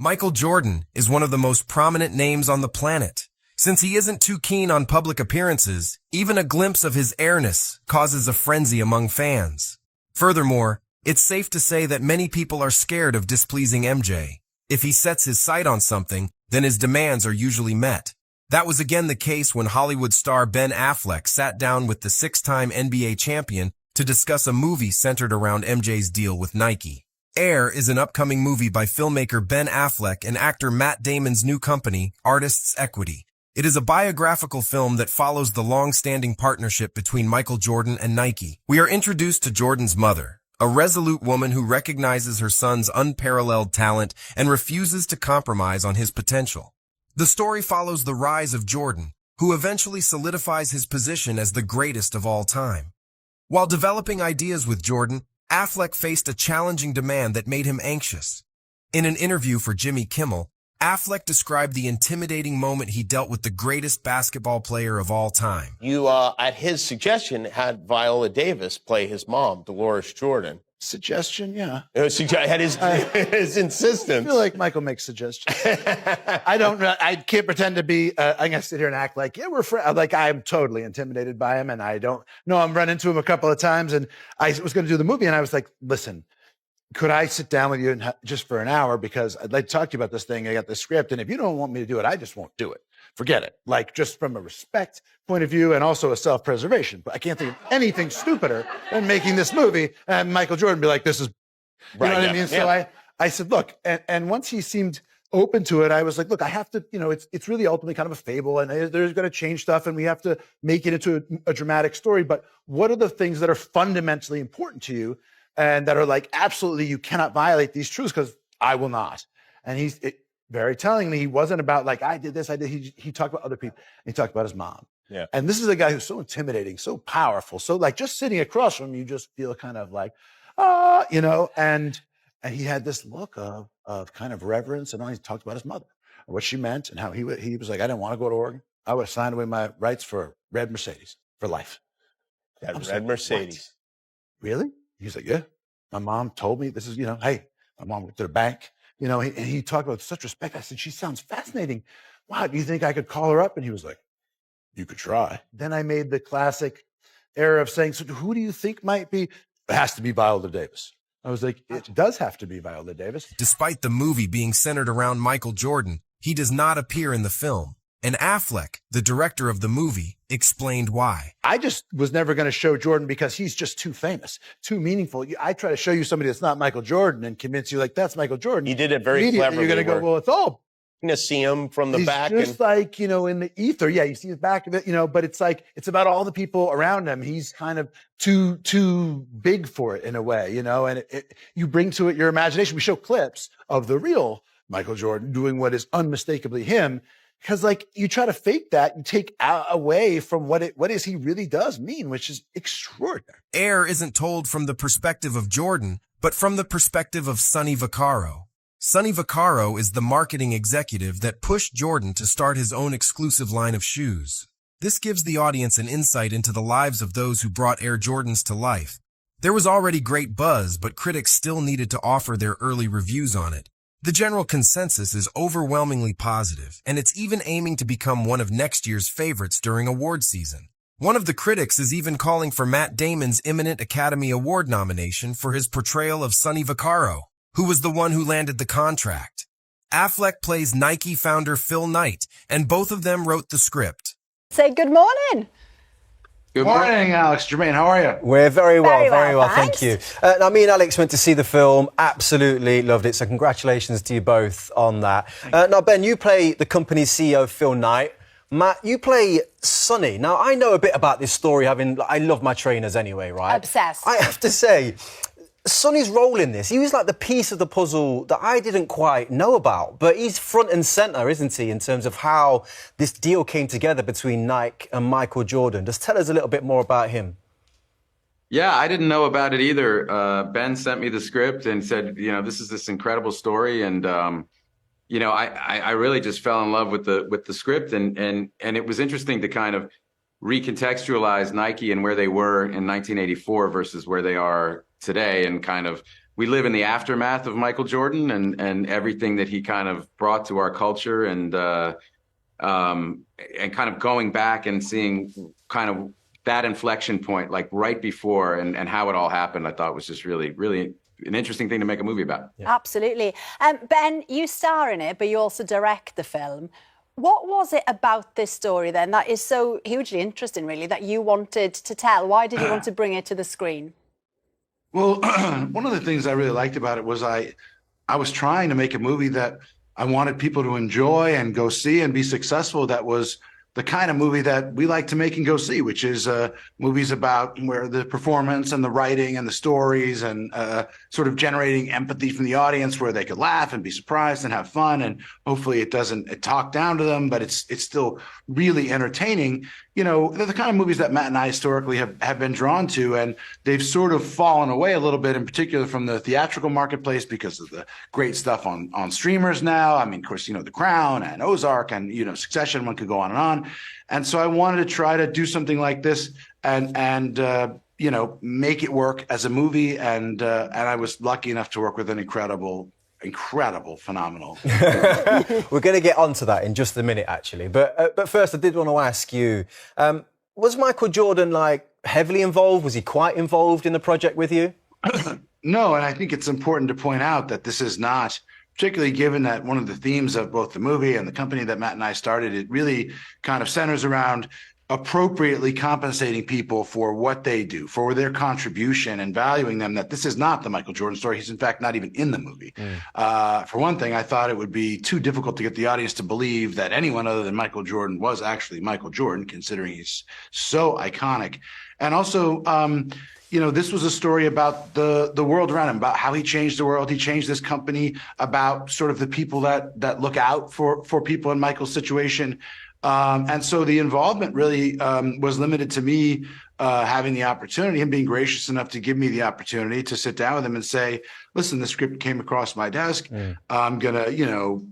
Michael Jordan is one of the most prominent names on the planet. Since he isn't too keen on public appearances, even a glimpse of his airness causes a frenzy among fans. Furthermore, it's safe to say that many people are scared of displeasing MJ. If he sets his sight on something, then his demands are usually met. That was again the case when Hollywood star Ben Affleck sat down with the six-time NBA champion to discuss a movie centered around MJ's deal with Nike. Air is an upcoming movie by filmmaker Ben Affleck and actor Matt Damon's new company, Artists Equity. It is a biographical film that follows the long-standing partnership between Michael Jordan and Nike. We are introduced to Jordan's mother, a resolute woman who recognizes her son's unparalleled talent and refuses to compromise on his potential. The story follows the rise of Jordan, who eventually solidifies his position as the greatest of all time. While developing ideas with Jordan, Affleck faced a challenging demand that made him anxious. In an interview for Jimmy Kimmel, Affleck described the intimidating moment he dealt with the greatest basketball player of all time. You, at his suggestion, had Viola Davis play his mom, Dolores Jordan. Suggestion, yeah. Had his insistence. I feel like Michael makes suggestions. I don't know. I can't pretend to be, I'm going to sit here and act like, yeah, we're friends. Like, I'm totally intimidated by him, and I don't know. I'm run into him a couple of times, and I was going to do the movie, and I was like, listen, could I sit down with you just for an hour? Because I'd like to talk to you about this thing. I got the script. And if you don't want me to do it, I just won't do it. Forget it. Like, just from a respect point of view and also a self-preservation. But I can't think of anything stupider than making this movie and Michael Jordan be like, this is, you know what I mean? So I said, look, and once he seemed open to it, I was like, look, I have to, it's really ultimately kind of a fable, and there's going to change stuff, and we have to make it into a dramatic story. But what are the things that are fundamentally important to you? And that are like, absolutely, you cannot violate these truths, because I will not. And he's very tellingly, he wasn't about like, I did this, I did. He talked about other people. He talked about his mom. Yeah. And this is a guy who's so intimidating, so powerful. So like just sitting across from him, you just feel kind of like, and he had this look of kind of reverence. And he talked about his mother, and what she meant, and how he was like, I didn't want to go to Oregon. I would have signed away my rights for a red Mercedes for life. That red Mercedes. What? Really? He's like, yeah, my mom told me this is, hey, my mom went to the bank, and he talked about such respect. I said, she sounds fascinating. Wow, do you think I could call her up? And he was like, you could try. Then I made the classic error of saying, so who do you think might be? It has to be Viola Davis. I was like, it does have to be Viola Davis. Despite the movie being centered around Michael Jordan, he does not appear in the film. And Affleck, the director of the movie, explained why. I just was never going to show Jordan because he's just too famous, too meaningful. I try to show you somebody that's not Michael Jordan and convince you like, that's Michael Jordan. He did it very cleverly. You're going to go, well, it's all. You're going to see him from the back. Just like, in the ether. Yeah, you see the back of it, but it's like, it's about all the people around him. He's kind of too big for it in a way, and you bring to it your imagination. We show clips of the real Michael Jordan doing what is unmistakably him. Because you try to fake that, you take away from what is he really does mean, which is extraordinary. Air isn't told from the perspective of Jordan, but from the perspective of Sonny Vaccaro. Sonny Vaccaro is the marketing executive that pushed Jordan to start his own exclusive line of shoes. This gives the audience an insight into the lives of those who brought Air Jordans to life. There was already great buzz, but critics still needed to offer their early reviews on it. The general consensus is overwhelmingly positive, and it's even aiming to become one of next year's favorites during award season. One of the critics is even calling for Matt Damon's imminent Academy Award nomination for his portrayal of Sonny Vaccaro, who was the one who landed the contract. Affleck plays Nike founder Phil Knight, and both of them wrote the script. Say good morning. Good morning, Alex. Jermaine, how are you? We're very well, thanks. thank you. Now, me and Alex went to see the film, absolutely loved it, so congratulations to you both on that. Now, Ben, you play the company's CEO, Phil Knight. Matt, you play Sonny. Now, I know a bit about this story, I love my trainers anyway, right? Obsessed. I have to say, Sonny's role in this, he was like the piece of the puzzle that I didn't quite know about, but he's front and centre, isn't he, in terms of how this deal came together between Nike and Michael Jordan. Just tell us a little bit more about him. Yeah, I didn't know about it either. Ben sent me the script and said, this is this incredible story, and I really just fell in love with the script, and it was interesting to kind of recontextualize Nike and where they were in 1984 versus where they are today, and kind of we live in the aftermath of Michael Jordan and everything that he kind of brought to our culture, and kind of going back and seeing kind of that inflection point, like right before, and how it all happened, I thought was just really, really an interesting thing to make a movie about. Yeah. Absolutely. Ben, you star in it, but you also direct the film. What was it about this story then that is so hugely interesting, really, that you wanted to tell? Why did you want to bring it to the screen? Well, one of the things I really liked about it was I was trying to make a movie that I wanted people to enjoy and go see and be successful. That was the kind of movie that we like to make and go see, which is movies about where the performance and the writing and the stories and sort of generating empathy from the audience, where they could laugh and be surprised and have fun. And hopefully it doesn't talk down to them, but it's still really entertaining. You know, they're the kind of movies that Matt and I historically have been drawn to, and they've sort of fallen away a little bit, in particular from the theatrical marketplace, because of the great stuff on streamers now. I mean, of course, you know, The Crown and Ozark and, you know, Succession, one could go on and on. And so I wanted to try to do something like this and you know, make it work as a movie. And I was lucky enough to work with an incredible, phenomenal. We're going to get onto that in just a minute, actually. But first, I did want to ask you, was Michael Jordan, like, heavily involved? Was he quite involved in the project with you? No, and I think it's important to point out that this is not, particularly given that one of the themes of both the movie and the company that Matt and I started, it really kind of centers around appropriately compensating people for what they do, for their contribution, and valuing them, that this is not the Michael Jordan story. He's in fact not even in the movie. For one thing, I thought it would be too difficult to get the audience to believe that anyone other than Michael Jordan was actually Michael Jordan, considering he's so iconic. And also, you know, this was a story about the world around him, about how he changed the world. He changed this company, about sort of the people that look out for people in Michael's situation. And so the involvement really was limited to me having the opportunity, him being gracious enough to give me the opportunity to sit down with him and say, listen, the script came across my desk. I'm going to, you know,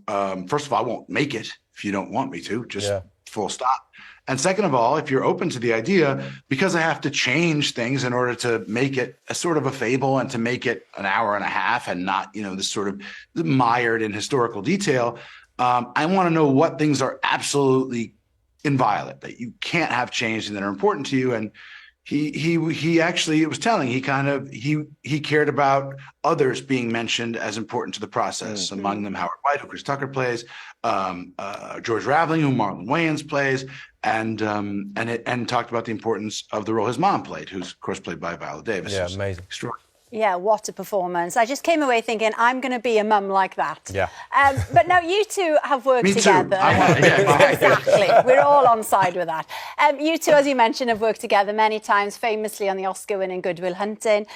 first of all, I won't make it if you don't want me to, just full stop. And second of all, if you're open to the idea, because I have to change things in order to make it a sort of a fable and to make it an hour and a half and not, you know, this sort of mired in historical detail, I want to know what things are absolutely inviolate, that you can't have changed and that are important to you. And he actually, it was telling, he kind of, he cared about others being mentioned as important to the process, among them Howard White, who Chris Tucker plays, George Raveling, who Marlon Wayans plays, and talked about the importance of the role his mom played, who's of course played by Viola Davis. Yeah, amazing. Extraordinary. Yeah, what a performance. I just came away thinking, I'm going to be a mum like that. Yeah. But now you two have worked Me together. too. I want it. Exactly. We're all on side with that. You two, as you mentioned, have worked together many times, famously on the Oscar-winning Good Will Hunting.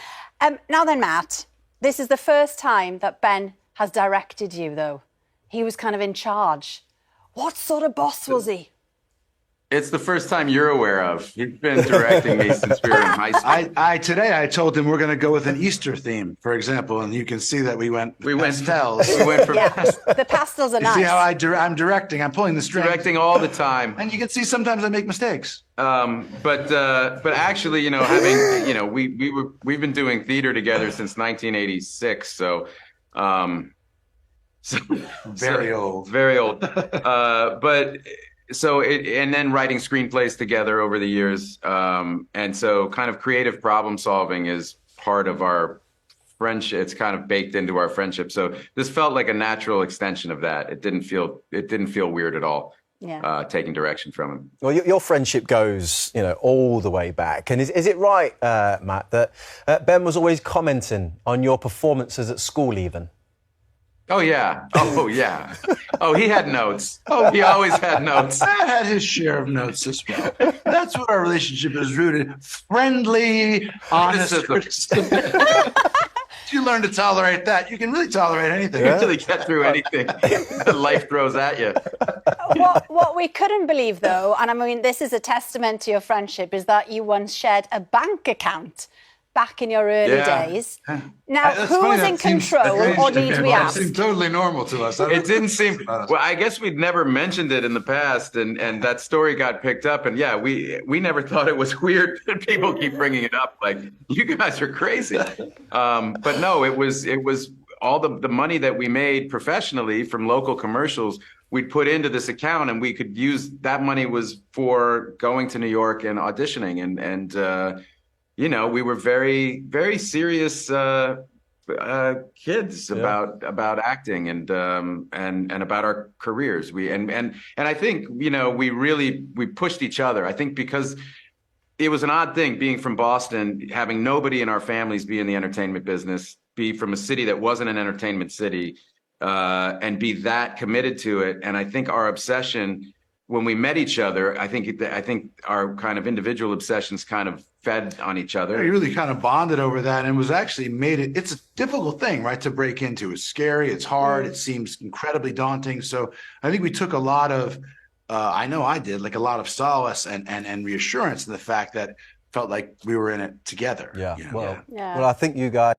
Now then, Matt, this is the first time that Ben has directed you, though. He was kind of in charge. What sort of boss was he? It's the first time you're aware of. He's been directing me since we were in high school. Today I told him we're going to go with an Easter theme, for example, and you can see that we went pastels. We went for The pastels are nice. See how I'm directing? I'm pulling the strings. directing all the time. And you can see sometimes I make mistakes. But actually, you know, having, you know, we've been doing theater together since 1986, so Very old. But so and then writing screenplays together over the years, and so kind of creative problem solving is part of our friendship. It's kind of baked into our friendship. So this felt like a natural extension of that. It didn't feel weird at all. Yeah. Taking direction from him. Well, your friendship goes, you know, all the way back. And is it right, Matt, that Ben was always commenting on your performances at school, even? Oh, yeah. Oh, yeah. Oh, he had notes. Oh, he always had notes. I had his share of notes as well. That's what our relationship is rooted. Friendly, honest criticism. If you learn to tolerate that, you can really tolerate anything. You really get through anything that life throws at you. What we couldn't believe, though, and I mean, this is a testament to your friendship, is that you once shared a bank account back in your early days. Now, That's who funny, was that in seems control, strange or to need me, we but ask? It seemed totally normal to us. It didn't seem. Well, I guess we'd never mentioned it in the past, and that story got picked up, and yeah, we never thought it was weird. People keep bringing it up, like you guys are crazy. But no, it was all the money that we made professionally from local commercials. We'd put into this account, and we could use that money was for going to New York and auditioning, and you know, we were very, very serious kids about acting and about our careers. And I think, you know, we pushed each other. I think because it was an odd thing being from Boston, having nobody in our families be in the entertainment business, be from a city that wasn't an entertainment city, and be that committed to it. And I think our obsession, when we met each other, I think our kind of individual obsessions kind of fed on each other. We really kind of bonded over that, and was actually it's a difficult thing, right, to break into. It's scary, it's hard, it seems incredibly daunting. So I think we took a lot of, I know I did, like a lot of solace and reassurance in the fact that felt like we were in it together. Yeah. You know? Well, I think you guys